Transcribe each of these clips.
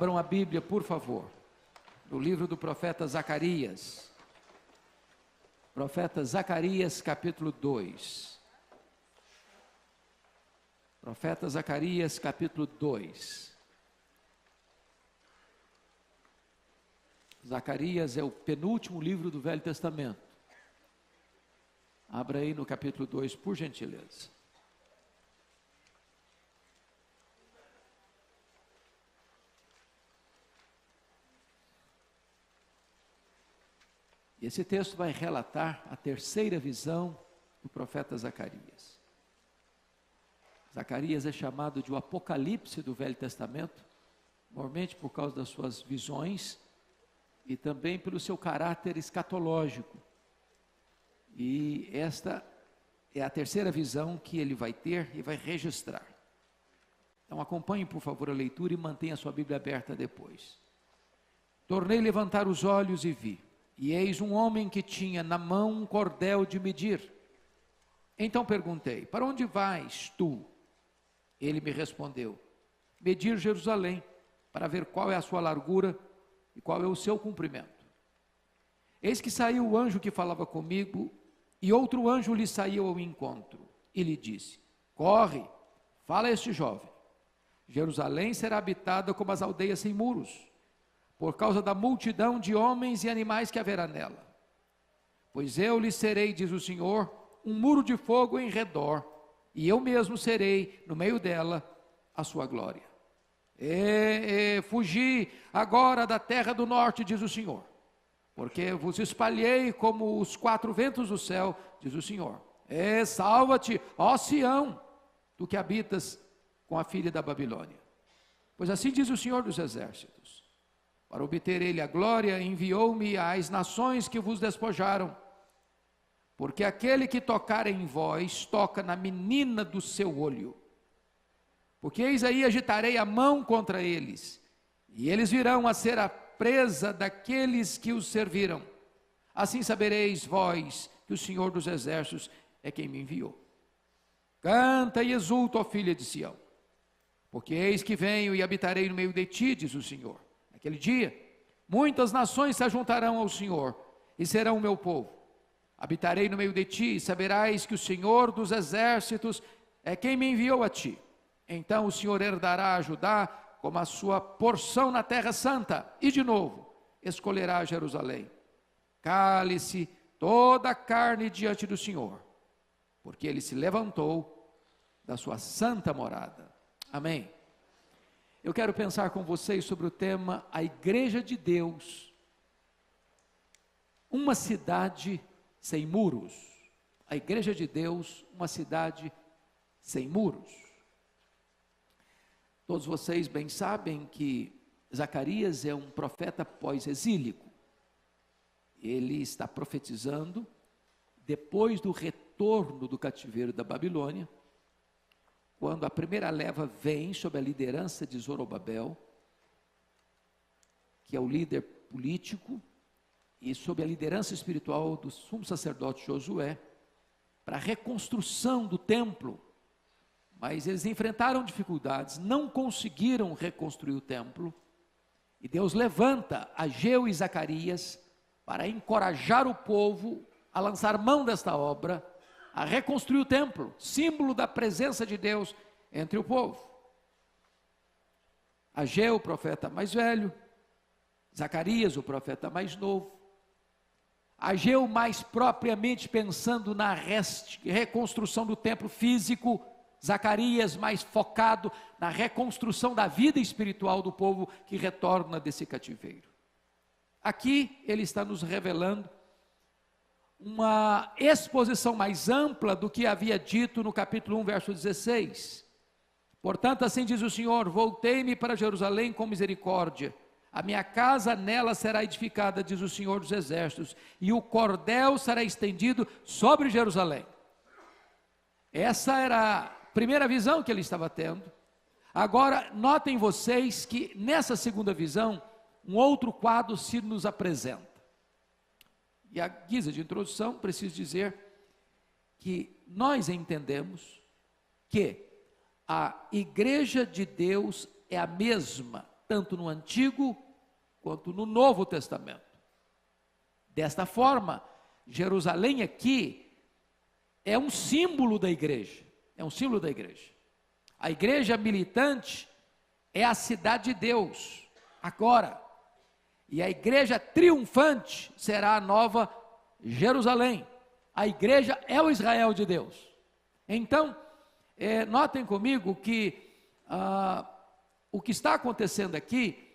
Abram a Bíblia, por favor, no livro do profeta Zacarias. Profeta Zacarias, capítulo 2. Profeta Zacarias, capítulo 2. Zacarias é o penúltimo livro do Velho Testamento. Abra aí no capítulo 2, por gentileza. Esse texto vai relatar a terceira visão do profeta Zacarias. Zacarias é chamado de o Apocalipse do Velho Testamento, normalmente por causa das suas visões e também pelo seu caráter escatológico. E esta é a terceira visão que ele vai ter e vai registrar. Então acompanhe, por favor, a leitura e mantenha a sua Bíblia aberta depois. Tornei a levantar os olhos e vi. E eis um homem que tinha na mão um cordel de medir. Então perguntei: para onde vais tu? Ele me respondeu: medir Jerusalém, para ver qual é a sua largura e qual é o seu comprimento. Eis que saiu o anjo que falava comigo, e outro anjo lhe saiu ao encontro, e lhe disse: corre, fala a este jovem. Jerusalém será habitada como as aldeias sem muros, por causa da multidão de homens e animais que haverá nela. Pois eu lhe serei, diz o Senhor, um muro de fogo em redor, e eu mesmo serei, no meio dela, a sua glória. Fugi agora da terra do norte, diz o Senhor, porque vos espalhei como os quatro ventos do céu, diz o Senhor. Salva-te, ó Sião, tu que habitas com a filha da Babilônia. Pois assim diz o Senhor dos exércitos: para obter ele a glória, enviou-me às nações que vos despojaram. Porque aquele que tocar em vós, toca na menina do seu olho. Porque eis aí agitarei a mão contra eles, e eles virão a ser a presa daqueles que os serviram. Assim sabereis vós que o Senhor dos exércitos é quem me enviou. Canta e exulta, ó filha de Sião, porque eis que venho e habitarei no meio de ti, diz o Senhor. Naquele dia, muitas nações se ajuntarão ao Senhor, e serão o meu povo. Habitarei no meio de ti, e saberás que o Senhor dos exércitos é quem me enviou a ti. Então o Senhor herdará a Judá como a sua porção na terra santa, e de novo escolherá Jerusalém. Cale-se toda a carne diante do Senhor, porque ele se levantou da sua santa morada. Amém. Eu quero pensar com vocês sobre o tema a Igreja de Deus, uma cidade sem muros. A Igreja de Deus, uma cidade sem muros. Todos vocês bem sabem que Zacarias é um profeta pós-exílico. Ele está profetizando depois do retorno do cativeiro da Babilônia, quando a primeira leva vem sob a liderança de Zorobabel, que é o líder político, e sob a liderança espiritual do sumo sacerdote Josué, para a reconstrução do templo. Mas eles enfrentaram dificuldades, não conseguiram reconstruir o templo, e Deus levanta Ageu e Zacarias para encorajar o povo a lançar mão desta obra, a reconstruir o templo, símbolo da presença de Deus entre o povo. Ageu, o profeta mais velho, Zacarias, o profeta mais novo. Ageu mais propriamente pensando na reconstrução do templo físico, Zacarias mais focado na reconstrução da vida espiritual do povo que retorna desse cativeiro. Aqui ele está nos revelando uma exposição mais ampla do que havia dito no capítulo 1, verso 16. Portanto, assim diz o Senhor: voltei-me para Jerusalém com misericórdia, a minha casa nela será edificada, diz o Senhor dos exércitos, e o cordel será estendido sobre Jerusalém. Essa era a primeira visão que ele estava tendo. Agora, notem vocês que nessa segunda visão, um outro quadro se nos apresenta. E a guisa de introdução, preciso dizer que nós entendemos que a Igreja de Deus é a mesma, tanto no Antigo quanto no Novo Testamento. Desta forma, Jerusalém aqui é um símbolo da igreja, é um símbolo da igreja. A igreja militante é a cidade de Deus, agora, e a igreja triunfante será a nova Jerusalém. A igreja é o Israel de Deus. Então, notem comigo que o que está acontecendo aqui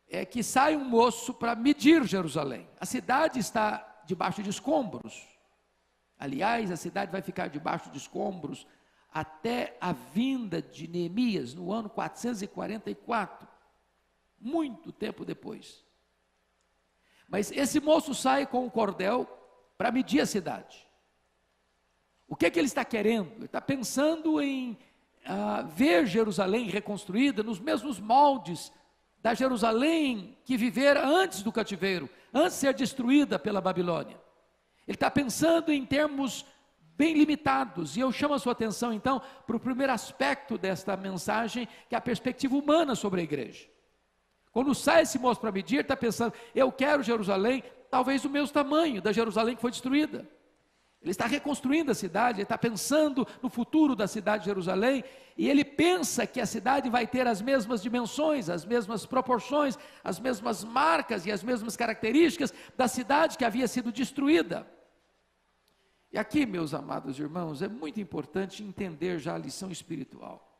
é que sai um moço para medir Jerusalém. A cidade está debaixo de escombros. Aliás, a cidade vai ficar debaixo de escombros até a vinda de Neemias, no ano 444, muito tempo depois. Mas esse moço sai com um cordel para medir a cidade. O que é que ele está querendo? Ele está pensando em ver Jerusalém reconstruída nos mesmos moldes da Jerusalém que vivera antes do cativeiro, antes de ser destruída pela Babilônia. Ele está pensando em termos bem limitados, e eu chamo a sua atenção então para o primeiro aspecto desta mensagem, que é a perspectiva humana sobre a igreja. Quando sai esse moço para medir, ele está pensando, eu quero Jerusalém, talvez do mesmo tamanho da Jerusalém que foi destruída. Ele está reconstruindo a cidade, ele está pensando no futuro da cidade de Jerusalém, e ele pensa que a cidade vai ter as mesmas dimensões, as mesmas proporções, as mesmas marcas e as mesmas características da cidade que havia sido destruída. E aqui, meus amados irmãos, é muito importante entender já a lição espiritual.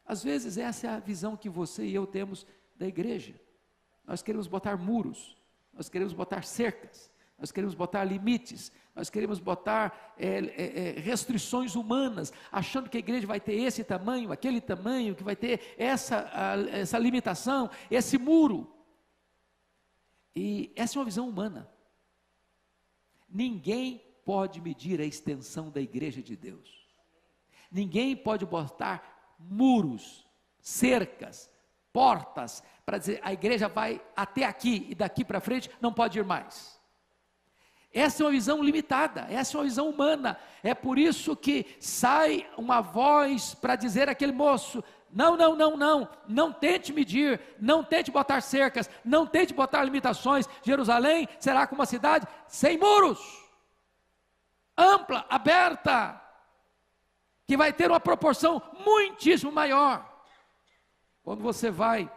Às vezes essa é a visão que você e eu temos da igreja. Nós queremos botar muros, nós queremos botar cercas, nós queremos botar limites, nós queremos botar restrições humanas, achando que a igreja vai ter esse tamanho, aquele tamanho, que vai ter essa limitação, esse muro. E essa é uma visão humana. Ninguém pode medir a extensão da igreja de Deus. Ninguém pode botar muros, cercas, portas, para dizer a igreja vai até aqui e daqui para frente não pode ir mais. Essa é uma visão limitada, essa é uma visão humana. É por isso que sai uma voz para dizer àquele moço, não tente medir, não tente botar cercas, não tente botar limitações. Jerusalém será como uma cidade sem muros, ampla, aberta, que vai ter uma proporção muitíssimo maior. Quando você vai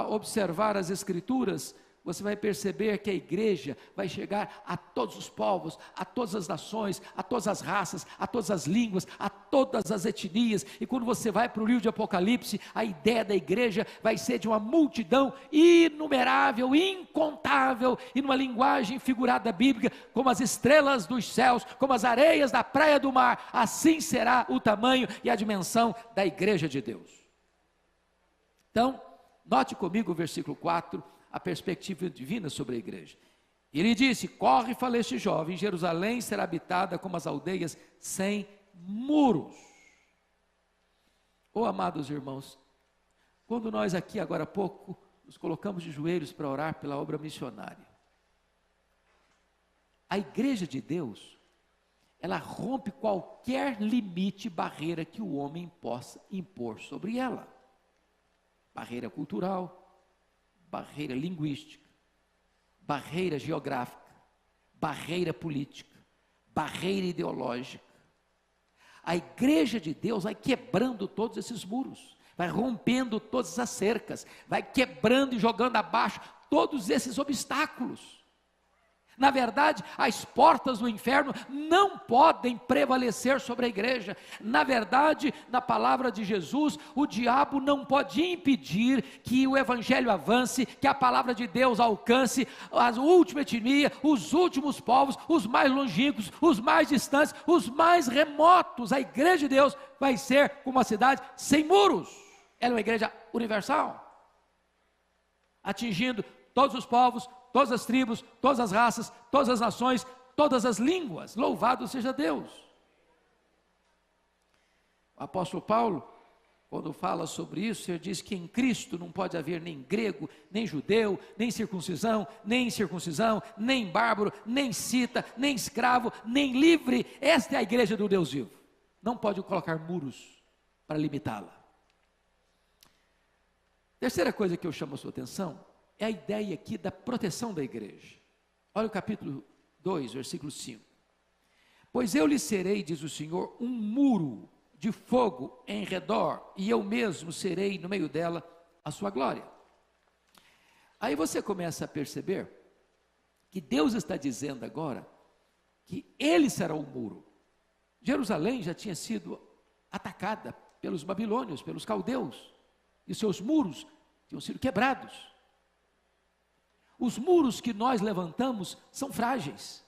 observar as Escrituras, você vai perceber que a igreja vai chegar a todos os povos, a todas as nações, a todas as raças, a todas as línguas, a todas as etnias. E quando você vai para o livro de Apocalipse, a ideia da igreja vai ser de uma multidão inumerável, incontável, e numa linguagem figurada bíblica, como as estrelas dos céus, como as areias da praia do mar. Assim será o tamanho e a dimensão da igreja de Deus. Então, note comigo o versículo 4, a perspectiva divina sobre a igreja. Ele disse, corre e fala este jovem, Jerusalém será habitada como as aldeias sem muros. Oh, amados irmãos, quando nós aqui agora há pouco, nos colocamos de joelhos para orar pela obra missionária, a igreja de Deus, ela rompe qualquer limite, barreira que o homem possa impor sobre ela. Barreira cultural, barreira linguística, barreira geográfica, barreira política, barreira ideológica. A igreja de Deus vai quebrando todos esses muros, vai rompendo todas as cercas, vai quebrando e jogando abaixo todos esses obstáculos. Na verdade, as portas do inferno não podem prevalecer sobre a igreja. Na verdade, na palavra de Jesus, o diabo não pode impedir que o evangelho avance, que a palavra de Deus alcance a última etnia, os últimos povos, os mais longínquos, os mais distantes, os mais remotos. A igreja de Deus vai ser como uma cidade sem muros. Ela é uma igreja universal, atingindo todos os povos, todas as tribos, todas as raças, todas as nações, todas as línguas. Louvado seja Deus. O apóstolo Paulo, quando fala sobre isso, ele diz que em Cristo não pode haver nem grego, nem judeu, nem circuncisão, nem bárbaro, nem cita, nem escravo, nem livre. Esta é a igreja do Deus vivo. Não pode colocar muros para limitá-la. Terceira coisa que eu chamo a sua atenção é a ideia aqui da proteção da igreja. Olha o capítulo 2, versículo 5. Pois eu lhe serei, diz o Senhor, um muro de fogo em redor, e eu mesmo serei no meio dela a sua glória. Aí você começa a perceber que Deus está dizendo agora que Ele será o muro. Jerusalém já tinha sido atacada pelos babilônios, pelos caldeus, e seus muros tinham sido quebrados. Os muros que nós levantamos são frágeis.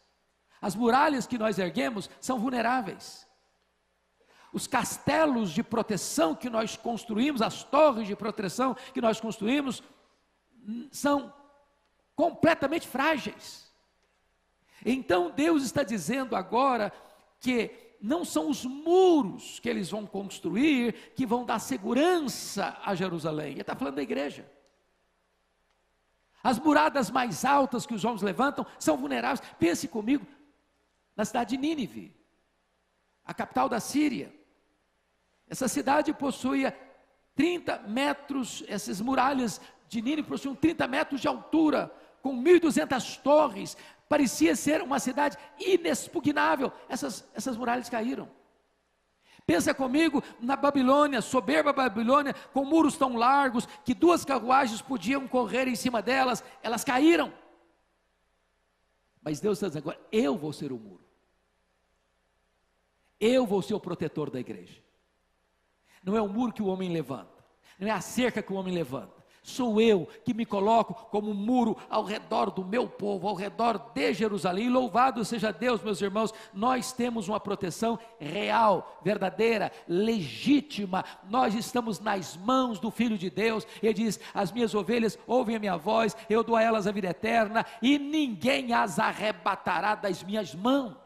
As muralhas que nós erguemos são vulneráveis. Os castelos de proteção que nós construímos, as torres de proteção que nós construímos, são completamente frágeis. Então Deus está dizendo agora que não são os muros que eles vão construir que vão dar segurança a Jerusalém. Ele está falando da igreja. As muradas mais altas que os homens levantam são vulneráveis. Pense comigo na cidade de Nínive, a capital da Síria. Essa cidade possuía 30 metros, essas muralhas de Nínive possuíam 30 metros de altura, com 1.200 torres. Parecia ser uma cidade inexpugnável. Essas muralhas caíram. Pensa comigo na Babilônia, soberba Babilônia, com muros tão largos que 2 carruagens podiam correr em cima delas, elas caíram. Mas Deus está dizendo agora, eu vou ser o muro. Eu vou ser o protetor da igreja. Não é o muro que o homem levanta, não é a cerca que o homem levanta. Sou eu que me coloco como um muro ao redor do meu povo, ao redor de Jerusalém. E louvado seja Deus, meus irmãos, nós temos uma proteção real, verdadeira, legítima. Nós estamos nas mãos do Filho de Deus. Ele diz, as minhas ovelhas ouvem a minha voz, eu dou a elas a vida eterna, e ninguém as arrebatará das minhas mãos.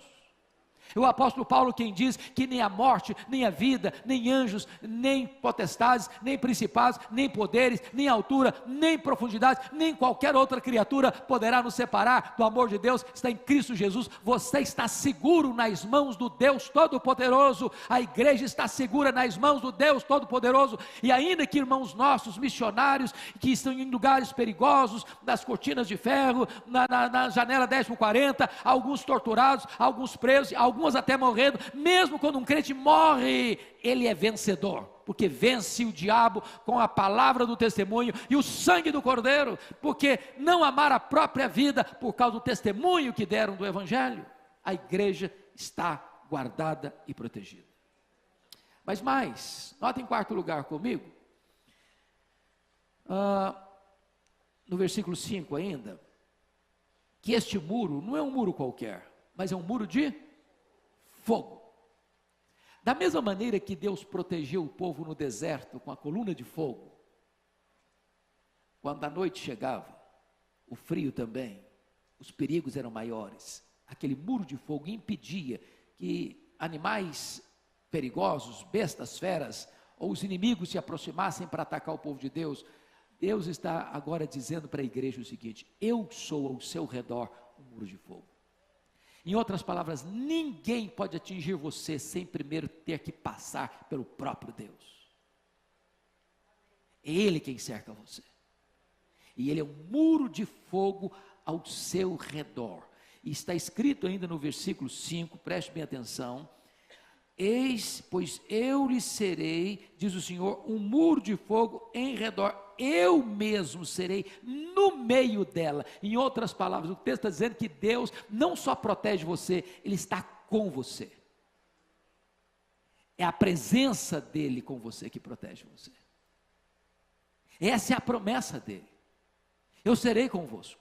O apóstolo Paulo quem diz que nem a morte, nem a vida, nem anjos, nem potestades, nem principados, nem poderes, nem altura, nem profundidade, nem qualquer outra criatura poderá nos separar do amor de Deus, está em Cristo Jesus. Você está seguro nas mãos do Deus Todo-Poderoso. A igreja está segura nas mãos do Deus Todo-Poderoso. E ainda que irmãos nossos, missionários, que estão em lugares perigosos, nas cortinas de ferro, na janela 10x40, alguns torturados, alguns presos, alguns até morrendo, mesmo quando um crente morre, ele é vencedor, porque vence o diabo com a palavra do testemunho e o sangue do Cordeiro, porque não amar a própria vida por causa do testemunho que deram do Evangelho. A igreja está guardada e protegida. Mas mais, nota em quarto lugar comigo, no versículo 5 ainda, que este muro não é um muro qualquer, mas é um muro de fogo. Da mesma maneira que Deus protegeu o povo no deserto com a coluna de fogo, quando a noite chegava, o frio também, os perigos eram maiores, aquele muro de fogo impedia que animais perigosos, bestas, feras, ou os inimigos se aproximassem para atacar o povo de Deus. Deus está agora dizendo para a igreja o seguinte: eu sou ao seu redor um muro de fogo. Em outras palavras, ninguém pode atingir você sem primeiro ter que passar pelo próprio Deus. É Ele quem cerca você. E Ele é um muro de fogo ao seu redor. E está escrito ainda no versículo 5, preste bem atenção: eis, pois eu lhe serei, diz o Senhor, um muro de fogo em redor, eu mesmo serei no meio dela. Em outras palavras, o texto está dizendo que Deus não só protege você, Ele está com você. É a presença dEle com você que protege você. Essa é a promessa dEle: eu serei convosco.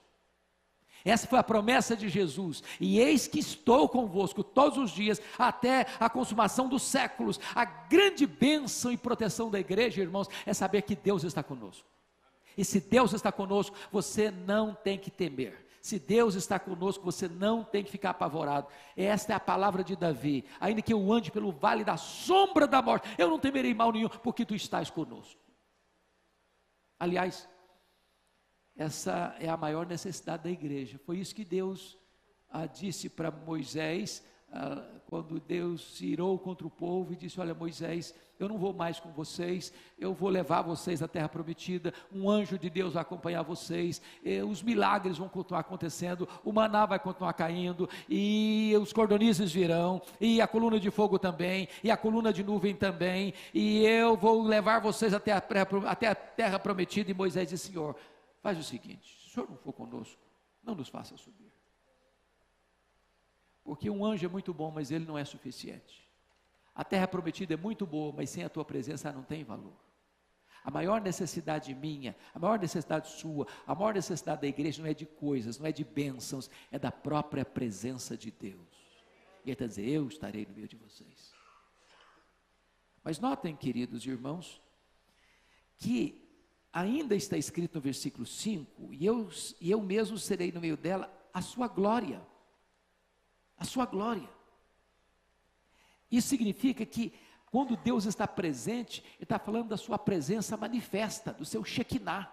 Essa foi a promessa de Jesus, e eis que estou convosco todos os dias, até a consumação dos séculos. A grande bênção e proteção da igreja, irmãos, é saber que Deus está conosco. E se Deus está conosco, você não tem que temer. Se Deus está conosco, você não tem que ficar apavorado. Esta é a palavra de Davi: ainda que eu ande pelo vale da sombra da morte, eu não temerei mal nenhum, porque tu estás conosco. Aliás, essa é a maior necessidade da igreja. Foi isso que Deus disse para Moisés quando Deus se irou contra o povo e disse: olha, Moisés, eu não vou mais com vocês, eu vou levar vocês à terra prometida, um anjo de Deus vai acompanhar vocês, os milagres vão continuar acontecendo, o maná vai continuar caindo, e os cordonizes virão, e a coluna de fogo também, e a coluna de nuvem também, e eu vou levar vocês até a terra prometida. E Moisés disse: Senhor, faz o seguinte, se o Senhor não for conosco, não nos faça subir, porque um anjo é muito bom, mas ele não é suficiente. A terra prometida é muito boa, mas sem a tua presença não tem valor. A maior necessidade minha, a maior necessidade sua, a maior necessidade da igreja não é de coisas, não é de bênçãos, é da própria presença de Deus. E ele está dizendo: eu estarei no meio de vocês. Mas notem, queridos irmãos, que ainda está escrito no versículo 5, e eu mesmo serei no meio dela a sua glória. A sua glória. Isso significa que quando Deus está presente, Ele está falando da sua presença manifesta, do seu Shekinah.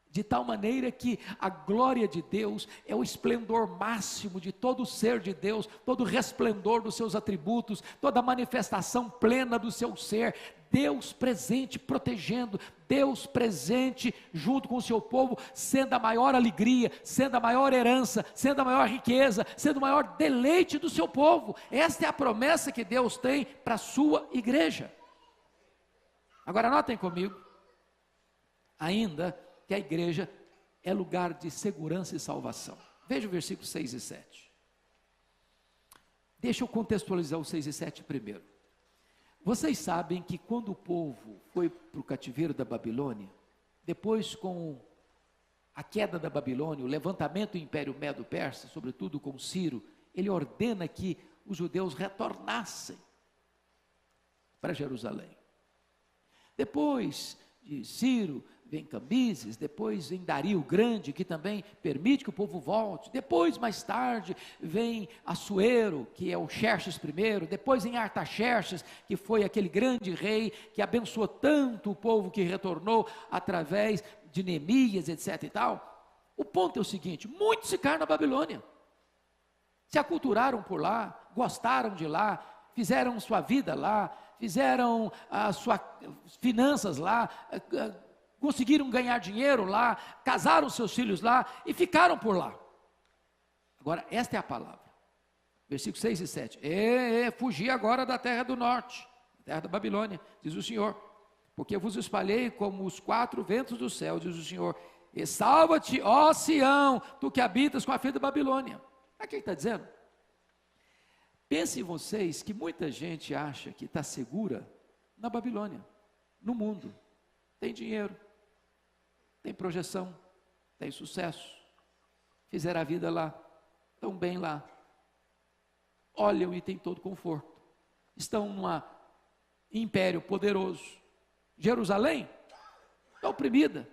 De tal maneira que a glória de Deus é o esplendor máximo de todo o ser de Deus, todo o resplendor dos seus atributos, toda a manifestação plena do seu ser. Deus presente protegendo, Deus presente junto com o seu povo, sendo a maior alegria, sendo a maior herança, sendo a maior riqueza, sendo o maior deleite do seu povo. Esta é a promessa que Deus tem para a sua igreja. Agora notem comigo, ainda que a igreja é lugar de segurança e salvação. Veja o versículo 6 e 7. Deixa eu contextualizar o 6 e 7 primeiro. Vocês sabem que quando o povo foi para o cativeiro da Babilônia, depois com a queda da Babilônia, o levantamento do Império Medo-Persa, sobretudo com Ciro, ele ordena que os judeus retornassem para Jerusalém. Depois de Ciro, vem Cambises, depois vem Dario o Grande, que também permite que o povo volte. Depois, mais tarde, vem Assuero, que é o Xerxes I. Depois vem Artaxerxes, que foi aquele grande rei que abençoou tanto o povo que retornou através de Neemias, etc. e tal. O ponto é o seguinte: muitos ficaram na Babilônia, se aculturaram por lá, gostaram de lá, fizeram sua vida lá, fizeram as suas finanças lá, conseguiram ganhar dinheiro lá, casaram seus filhos lá e ficaram por lá. Agora, esta é a palavra, versículos 6 e 7. Fugi agora da terra do norte, terra da Babilônia, diz o Senhor, porque eu vos espalhei como os 4 ventos do céu, diz o Senhor, e salva-te, ó Sião, tu que habitas com a filha da Babilônia. O que ele está dizendo? Pense em vocês que muita gente acha que está segura na Babilônia, no mundo. Tem dinheiro, tem projeção, tem sucesso, fizeram a vida lá, estão bem lá, olham e tem todo conforto, estão num império poderoso. Jerusalém está oprimida,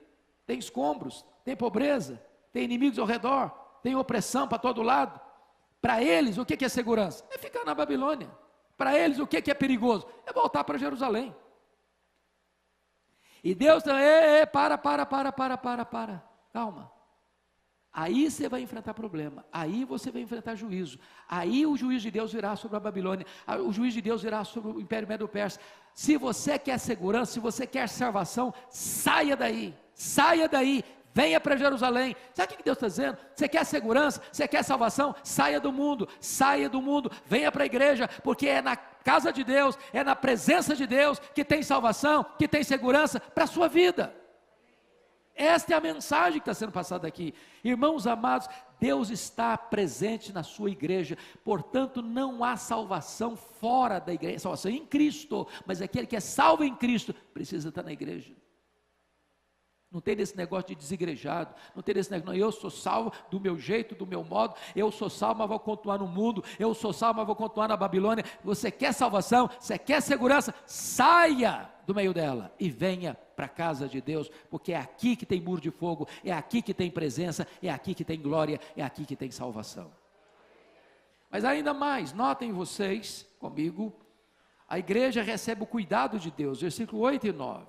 tem escombros, tem pobreza, tem inimigos ao redor, tem opressão para todo lado. Para eles, o que é segurança? É ficar na Babilônia. Para eles, o que é perigoso? É voltar para Jerusalém. E Deus está, para, calma. Aí você vai enfrentar problema, aí você vai enfrentar juízo, aí o juízo de Deus virá sobre a Babilônia, o juízo de Deus virá sobre o Império Medo-Persa. Se você quer segurança, se você quer salvação, saia daí, venha para Jerusalém. Sabe o que Deus está dizendo? Você quer segurança, você quer salvação, saia do mundo, venha para a igreja, porque é na casa de Deus, é na presença de Deus que tem salvação, que tem segurança para a sua vida. Esta é a mensagem que está sendo passada aqui. Irmãos amados, Deus está presente na sua igreja, portanto não há salvação fora da igreja, salvação em Cristo, mas aquele que é salvo em Cristo precisa estar na igreja. Não tem desse negócio de desigrejado, não tem desse negócio, não, eu sou salvo do meu jeito, do meu modo, eu sou salvo, mas vou continuar no mundo, eu sou salvo, mas vou continuar na Babilônia. Você quer salvação, você quer segurança, saia do meio dela e venha para a casa de Deus, porque é aqui que tem muro de fogo, é aqui que tem presença, é aqui que tem glória, é aqui que tem salvação. Mas ainda mais, notem vocês comigo, a igreja recebe o cuidado de Deus, versículo 8 e 9,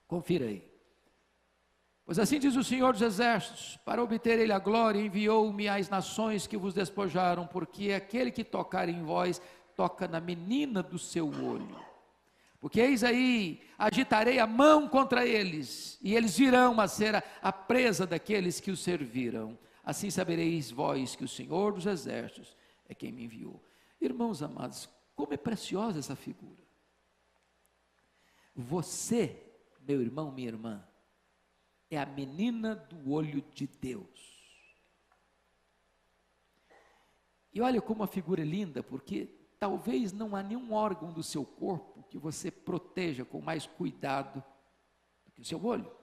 confira aí. Pois assim diz o Senhor dos Exércitos: para obter ele a glória, enviou-me às nações que vos despojaram, porque aquele que tocar em vós, toca na menina do seu olho. Porque eis aí, agitarei a mão contra eles, e eles virão a ser a presa daqueles que os serviram. Assim sabereis vós que o Senhor dos Exércitos é quem me enviou. Irmãos amados, como é preciosa essa figura. Você, meu irmão, minha irmã, é a menina do olho de Deus. E olha como a figura é linda, porque talvez não há nenhum órgão do seu corpo que você proteja com mais cuidado do que o seu olho.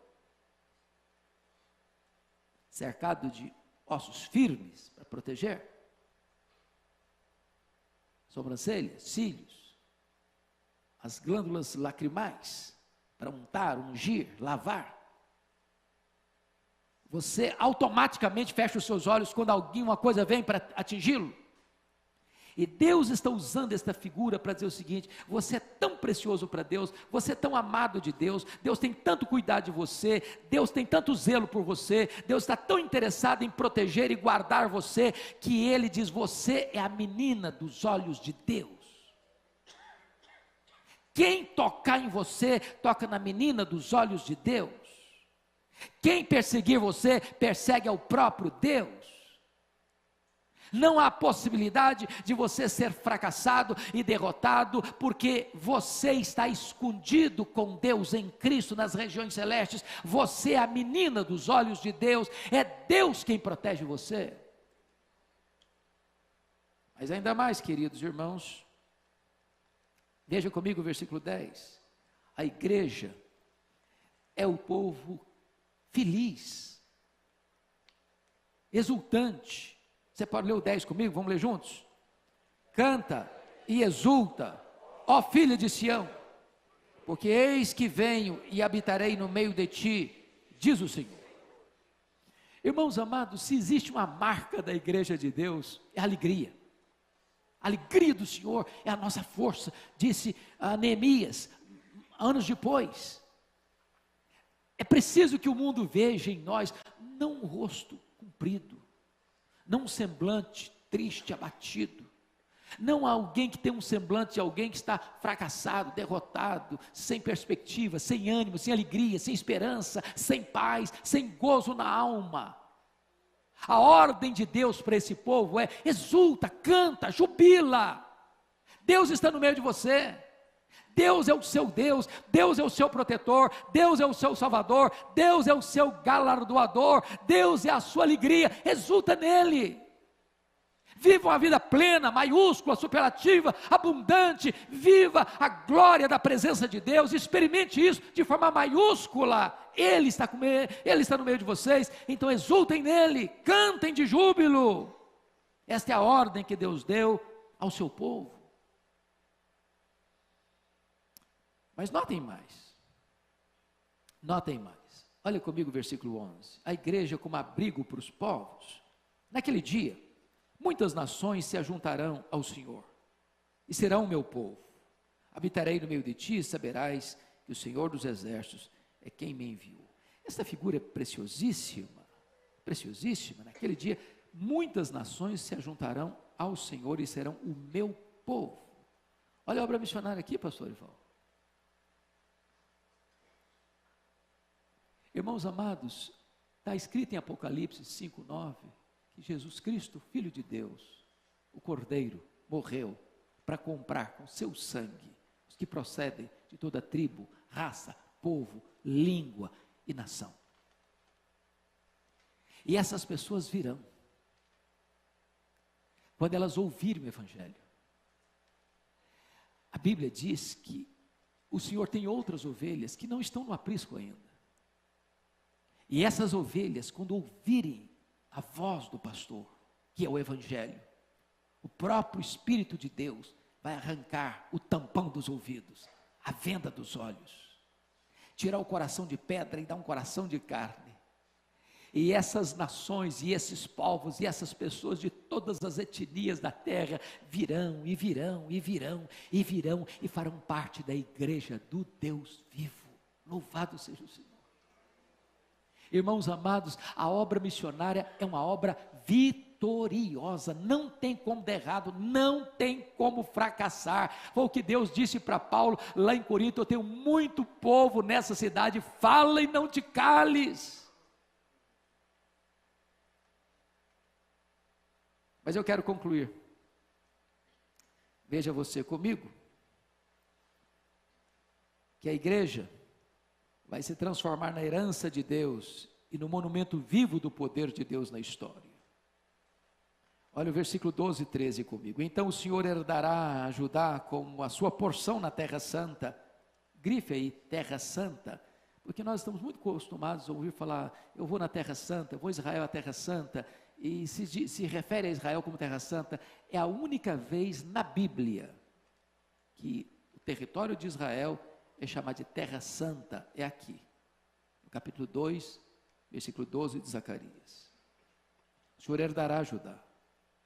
Cercado de ossos firmes para proteger. Sobrancelhas, cílios, as glândulas lacrimais para untar, ungir, lavar. Você automaticamente fecha os seus olhos quando alguma coisa vem para atingi-lo. E Deus está usando esta figura para dizer o seguinte: você é tão precioso para Deus, você é tão amado de Deus, Deus tem tanto cuidado de você, Deus tem tanto zelo por você, Deus está tão interessado em proteger e guardar você, que Ele diz: você é a menina dos olhos de Deus. Quem tocar em você, toca na menina dos olhos de Deus. Quem perseguir você, persegue ao próprio Deus. Não há possibilidade de você ser fracassado e derrotado, porque você está escondido com Deus em Cristo nas regiões celestes. Você é a menina dos olhos de Deus, é Deus quem protege você. Mas ainda mais, queridos irmãos, veja comigo o versículo 10. A igreja é o povo feliz, exultante. Você pode ler o 10 comigo? Vamos ler juntos? Canta e exulta, ó filha de Sião, porque eis que venho e habitarei no meio de ti, diz o Senhor. Irmãos amados, se existe uma marca da igreja de Deus, é a alegria. A alegria do Senhor é a nossa força, disse Neemias, anos depois. É preciso que o mundo veja em nós, não um rosto comprido, não um semblante triste, abatido, não alguém que tem um semblante de alguém que está fracassado, derrotado, sem perspectiva, sem ânimo, sem alegria, sem esperança, sem paz, sem gozo na alma. A ordem de Deus para esse povo é: exulta, canta, jubila. Deus está no meio de você. Deus é o seu Deus, Deus é o seu protetor, Deus é o seu salvador, Deus é o seu galardoador, Deus é a sua alegria, exulta nele. Viva uma vida plena, maiúscula, superlativa, abundante, viva a glória da presença de Deus, experimente isso de forma maiúscula. Ele está no meio de vocês, então exultem nele, cantem de júbilo. Esta é a ordem que Deus deu ao seu povo. Mas notem mais, olha comigo o versículo 11, a igreja como abrigo para os povos. Naquele dia, muitas nações se ajuntarão ao Senhor, e serão o meu povo, habitarei no meio de ti, e saberás que o Senhor dos Exércitos é quem me enviou. Essa figura é preciosíssima, naquele dia, muitas nações se ajuntarão ao Senhor, e serão o meu povo. Olha a obra missionária aqui, pastor Ival. Irmãos amados, está escrito em Apocalipse 5:9, que Jesus Cristo, Filho de Deus, o Cordeiro, morreu para comprar com seu sangue os que procedem de toda tribo, raça, povo, língua e nação. E essas pessoas virão, quando elas ouvirem o Evangelho. A Bíblia diz que o Senhor tem outras ovelhas que não estão no aprisco ainda. E essas ovelhas, quando ouvirem a voz do pastor, que é o Evangelho, o próprio Espírito de Deus vai arrancar o tampão dos ouvidos, a venda dos olhos, tirar o coração de pedra e dar um coração de carne. E essas nações, e esses povos, e essas pessoas de todas as etnias da terra virão, e virão, e virão, e virão, e farão parte da igreja do Deus vivo. Louvado seja o Senhor. Irmãos amados, a obra missionária é uma obra vitoriosa, não tem como dar errado, não tem como fracassar. Foi o que Deus disse para Paulo lá em Corinto: eu tenho muito povo nessa cidade, fala e não te cales. Mas eu quero concluir. Veja você comigo, que a igreja vai se transformar na herança de Deus e no monumento vivo do poder de Deus na história. Olha o versículo 12 e 13 comigo. Então o Senhor herdará a Judá como a sua porção na terra santa. Grife aí, terra santa, porque nós estamos muito acostumados a ouvir falar: eu vou na terra santa, eu vou a Israel à terra santa, e se refere a Israel como terra santa. É a única vez na Bíblia que o território de Israel é chamado de terra santa, é aqui, no capítulo 2, versículo 12 de Zacarias. O Senhor herdará Judá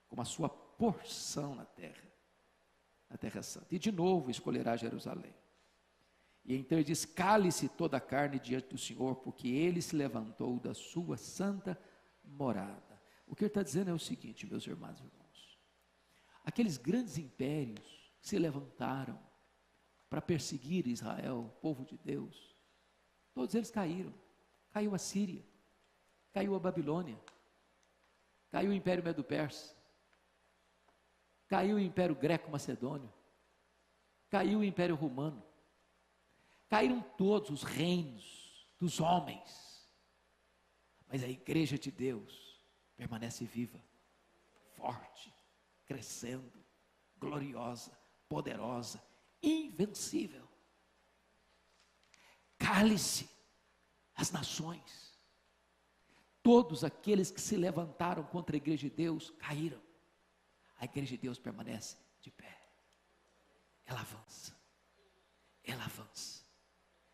como a sua porção na terra santa, e de novo escolherá Jerusalém. E então ele diz: cale-se toda a carne diante do Senhor, porque ele se levantou da sua santa morada. O que ele está dizendo é o seguinte, meus irmãos e irmãos: aqueles grandes impérios que se levantaram para perseguir Israel, o povo de Deus, todos eles caíram. Caiu a Síria, caiu a Babilônia, caiu o Império Medo-Persa, caiu o Império Greco-Macedônio, caiu o Império Romano, caíram todos os reinos dos homens, mas a igreja de Deus permanece viva, forte, crescendo, gloriosa, poderosa, invencível. Cale-se as nações. Todos aqueles que se levantaram contra a igreja de Deus caíram. A igreja de Deus permanece de pé. Ela avança. Ela avança.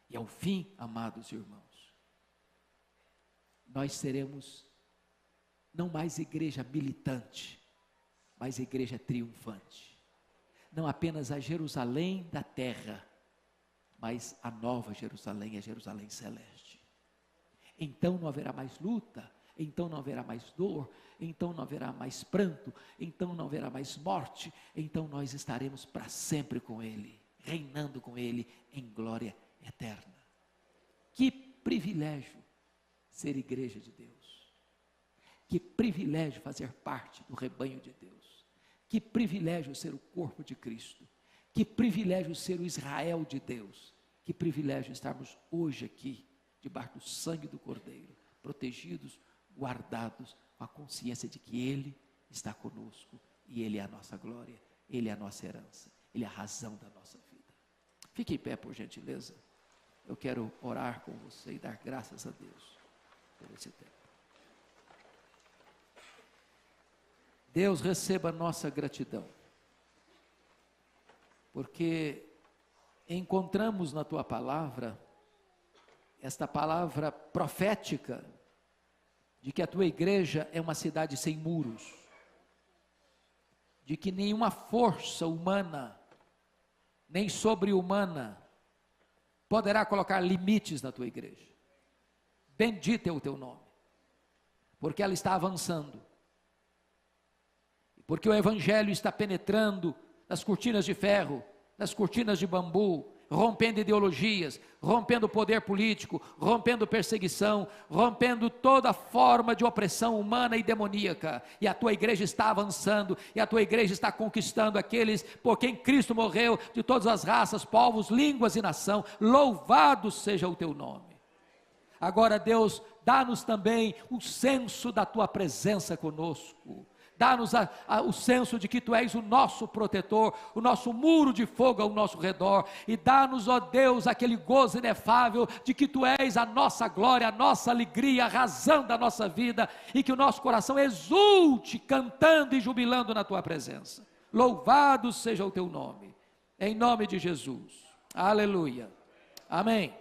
E ao fim, amados irmãos, nós seremos não mais igreja militante, mas igreja triunfante. Não apenas a Jerusalém da terra, mas a nova Jerusalém, a Jerusalém celeste. Então não haverá mais luta, então não haverá mais dor, então não haverá mais pranto, então não haverá mais morte, então nós estaremos para sempre com Ele, reinando com Ele em glória eterna. Que privilégio ser igreja de Deus, que privilégio fazer parte do rebanho de Deus, que privilégio ser o corpo de Cristo, que privilégio ser o Israel de Deus, que privilégio estarmos hoje aqui, debaixo do sangue do Cordeiro, protegidos, guardados, com a consciência de que Ele está conosco, e Ele é a nossa glória, Ele é a nossa herança, Ele é a razão da nossa vida. Fique em pé, por gentileza. Eu quero orar com você e dar graças a Deus por esse tempo. Deus, receba a nossa gratidão, porque encontramos na Tua palavra, esta palavra profética, de que a Tua igreja é uma cidade sem muros, de que nenhuma força humana, nem sobre-humana, poderá colocar limites na Tua igreja. Bendito é o Teu nome, porque ela está avançando, porque o Evangelho está penetrando nas cortinas de ferro, nas cortinas de bambu, rompendo ideologias, rompendo o poder político, rompendo perseguição, rompendo toda forma de opressão humana e demoníaca, e a Tua igreja está avançando, e a Tua igreja está conquistando aqueles por quem Cristo morreu, de todas as raças, povos, línguas e nação. Louvado seja o Teu nome. Agora, Deus, dá-nos também o senso da Tua presença conosco. Dá-nos o senso de que Tu és o nosso protetor, o nosso muro de fogo ao nosso redor, e dá-nos, ó Deus, aquele gozo inefável de que Tu és a nossa glória, a nossa alegria, a razão da nossa vida, e que o nosso coração exulte, cantando e jubilando na Tua presença. Louvado seja o Teu nome, em nome de Jesus. Aleluia. Amém.